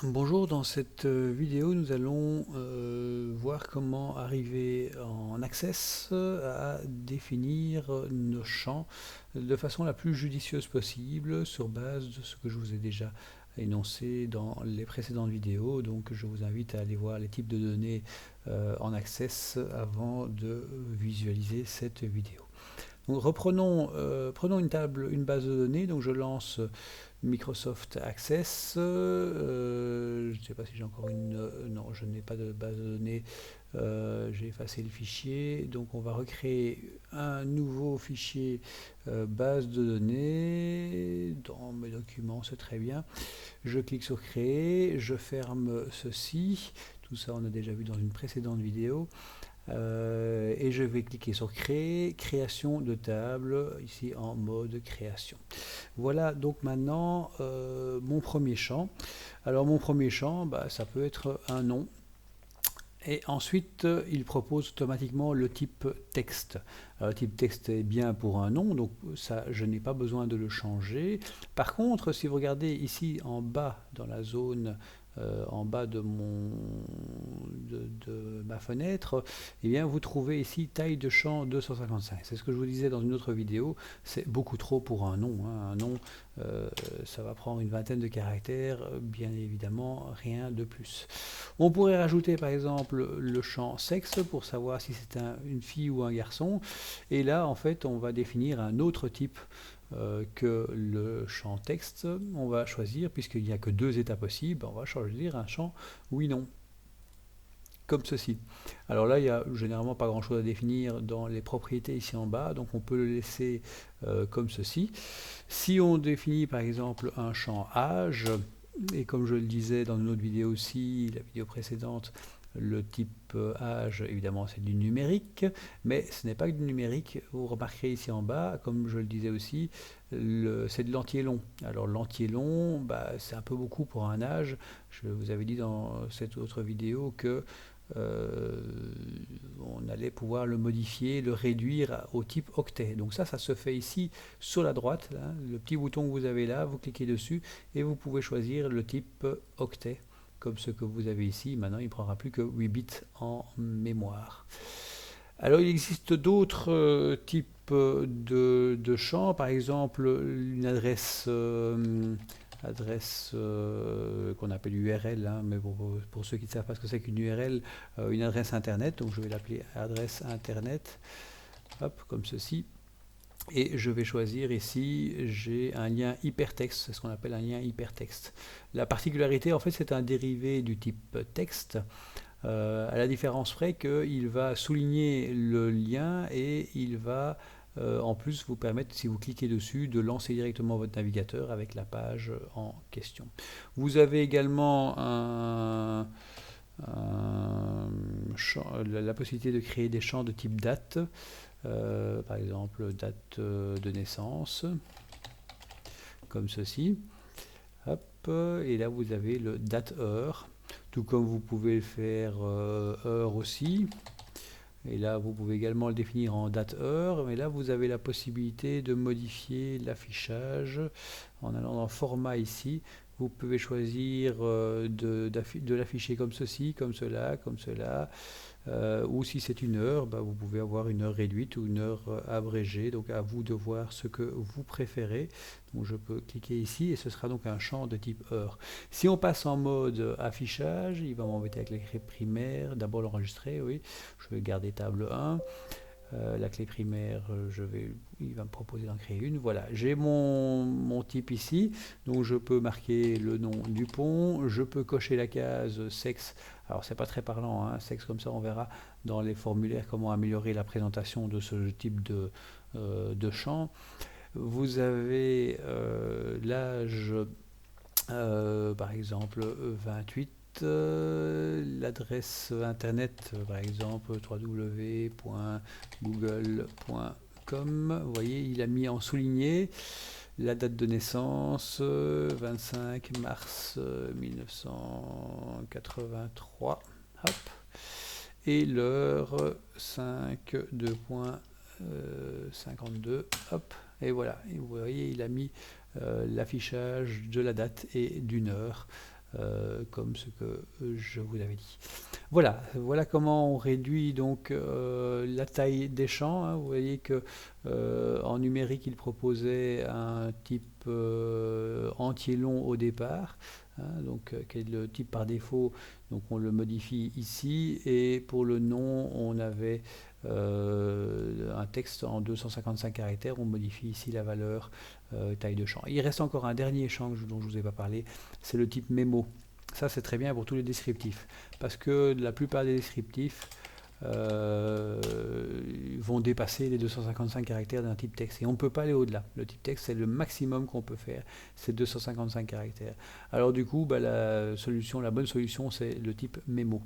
Bonjour, dans cette vidéo, nous allons voir comment arriver en Access à définir nos champs de façon la plus judicieuse possible sur base de ce que je vous ai déjà énoncé dans les précédentes vidéos. Donc je vous invite à aller voir les types de données en Access avant de visualiser cette vidéo. Donc prenons une base de données. Donc je lance Microsoft Access. Je ne sais pas si j'ai encore une. Non, je n'ai pas de base de données. J'ai effacé le fichier. Donc on va recréer un nouveau fichier base de données dans mes documents, c'est très bien. Je clique sur créer, je ferme ceci. Tout ça on a déjà vu dans une précédente vidéo. Et je vais cliquer sur créer, création de table, ici en mode création. Voilà donc maintenant mon premier champ. Alors mon premier champ, ça peut être un nom. Et ensuite, il propose automatiquement le type texte. Alors, le type texte est bien pour un nom, donc ça, je n'ai pas besoin de le changer. Par contre, si vous regardez ici en bas, dans la zone en bas de ma fenêtre, eh bien, vous trouvez ici taille de champ 255. C'est ce que je vous disais dans une autre vidéo, c'est beaucoup trop pour un nom. Un nom, ça va prendre une vingtaine de caractères, bien évidemment, rien de plus. On pourrait rajouter par exemple le champ sexe pour savoir si c'est une fille ou un garçon. Et là, en fait, on va définir un autre type que le champ texte. On va choisir, puisqu'il n'y a que deux états possibles, on va choisir un champ oui-non, comme ceci. Alors là, il n'y a généralement pas grand-chose à définir dans les propriétés ici en bas, donc on peut le laisser comme ceci. Si on définit par exemple un champ âge, et comme je le disais dans une autre vidéo aussi, la vidéo précédente, le type âge, évidemment, c'est du numérique, mais ce n'est pas que du numérique. Vous remarquerez ici en bas, comme je le disais aussi, c'est de l'entier long. Alors l'entier long, c'est un peu beaucoup pour un âge. Je vous avais dit dans cette autre vidéo que euh, on allait pouvoir le modifier, le réduire au type octet. Donc ça se fait ici sur la droite, là, le petit bouton que vous avez là, vous cliquez dessus et vous pouvez choisir le type octet, comme ce que vous avez ici. Maintenant, il ne prendra plus que 8 bits en mémoire. Alors, il existe d'autres types de champs, par exemple une adresse qu'on appelle URL, hein, mais pour ceux qui ne savent pas ce que c'est qu'une URL, une adresse internet, donc je vais l'appeler adresse internet, hop, comme ceci. Et je vais choisir ici, j'ai un lien hypertexte, c'est ce qu'on appelle un lien hypertexte. La particularité, en fait, c'est un dérivé du type texte, à la différence près qu'il va souligner le lien et il va en plus vous permettre, si vous cliquez dessus, de lancer directement votre navigateur avec la page en question. Vous avez également la possibilité de créer des champs de type date, par exemple date de naissance, comme ceci. Hop, et là vous avez le date heure, tout comme vous pouvez le faire heure aussi. Et là, vous pouvez également le définir en date-heure, mais là, vous avez la possibilité de modifier l'affichage en allant dans Format ici. Vous pouvez choisir de l'afficher comme ceci, comme cela, comme cela. Ou si c'est une heure, vous pouvez avoir une heure réduite ou une heure abrégée. Donc à vous de voir ce que vous préférez. Donc je peux cliquer ici et ce sera donc un champ de type heure. Si on passe en mode affichage, il va m'embêter avec la clé primaire. D'abord l'enregistrer, oui. Je vais garder table 1. La clé primaire, il va me proposer d'en créer une. Voilà, j'ai mon type ici, donc je peux marquer le nom du pont, je peux cocher la case sexe. Alors c'est pas très parlant, hein, sexe, comme ça on verra dans les formulaires comment améliorer la présentation de ce type de champ. Vous avez l'âge, par exemple 28. L'adresse internet, par exemple www.google.com. Vous voyez, il a mis en souligné la date de naissance, 25 mars 1983. Hop. Et l'heure 5 2.52. Hop. Et voilà. Et vous voyez, il a mis l'affichage de la date et d'une heure. comme ce que je vous avais dit. Voilà comment on réduit donc la taille des champs, hein. Vous voyez que en numérique, il proposait un type entier long au départ, hein, donc qui est le type par défaut, donc on le modifie ici, et pour le nom, on avait un texte en 255 caractères, on modifie ici la valeur taille de champ. Il reste encore un dernier champ dont je ne vous ai pas parlé, c'est le type mémo. Ça, c'est très bien pour tous les descriptifs, parce que la plupart des descriptifs euh, vont dépasser les 255 caractères d'un type texte, et on ne peut pas aller au-delà. Le type texte, c'est le maximum qu'on peut faire, c'est 255 caractères. Alors du coup, bah, la bonne solution, c'est le type mémo.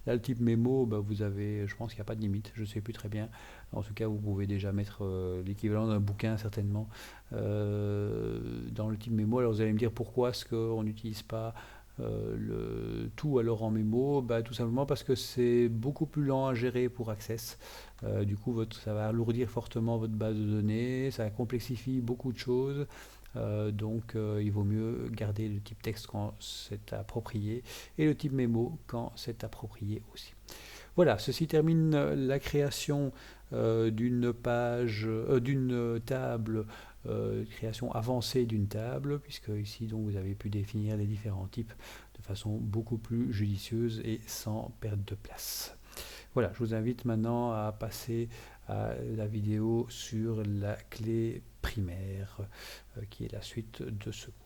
Là, le type mémo, bah, vous avez, je pense qu'il n'y a pas de limite, je ne sais plus très bien. En tout cas, vous pouvez déjà mettre l'équivalent d'un bouquin, certainement, dans le type mémo. Alors vous allez me dire pourquoi est-ce qu'on n'utilise pas le tout alors en mémo, bah, tout simplement parce que c'est beaucoup plus lent à gérer pour Access. Du coup, ça va alourdir fortement votre base de données, ça complexifie beaucoup de choses. Donc, il vaut mieux garder le type texte quand c'est approprié et le type mémo quand c'est approprié aussi. Voilà, ceci termine la création d'une table, création avancée d'une table, puisque ici donc vous avez pu définir les différents types de façon beaucoup plus judicieuse et sans perte de place. Voilà, je vous invite maintenant à passer à la vidéo sur la clé primaire, qui est la suite de ce cours.